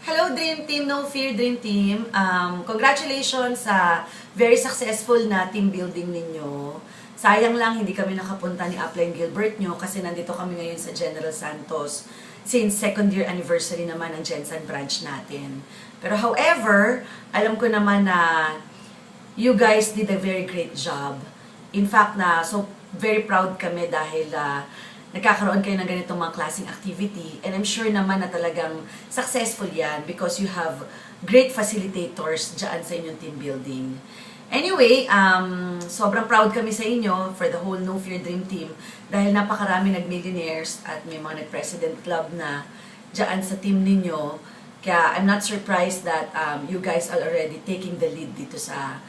Hello Dream Team, No Fear Dream Team. Congratulations sa very successful na team building ninyo. Sayang lang hindi kami nakapunta ni Upline Gilbert nyo kasi nandito kami ngayon sa General Santos since second year anniversary naman ng Gensan branch natin. Pero however, alam ko naman na you guys did a very great job. In fact, so very proud kami dahil nagkakaroon kayo ng ganitong mga klaseng activity. And I'm sure naman na talagang successful yan because you have great facilitators dyan sa inyong team building. Anyway, sobrang proud kami sa inyo for the whole No Fear Dream Team dahil napakarami nag-millionaires at may mga nag-president club na dyan sa team ninyo. Kaya I'm not surprised that you guys are already taking the lead dito sa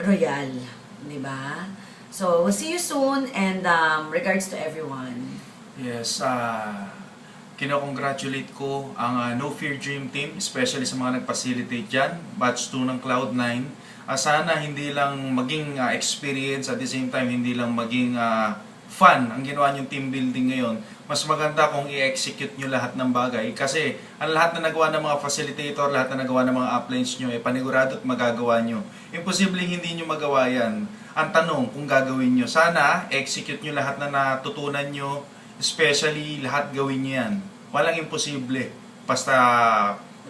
Royal. Diba? So, we'll see you soon and regards to everyone. Yes, kinakongratulate ko ang No Fear Dream Team, especially sa mga nag-facilitate dyan, batch 2 ng Cloud9. Sana hindi lang maging experience, at the same time hindi lang maging fun ang ginawa niyong team building ngayon. Mas maganda kung i-execute nyo lahat ng bagay kasi ang lahat na nagawa ng mga facilitator, lahat na nagawa ng mga uplines nyo, panigurado at magagawa nyo. Imposibleng hindi nyo magawa yan. Ang tanong kung gagawin nyo, sana execute nyo lahat na natutunan nyo, especially lahat gawin nyo yan. Walang imposible, basta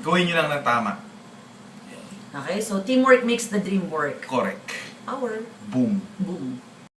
gawin nyo lang ng tama. Okay, so teamwork makes the dream work. Correct. Power. Boom. Boom.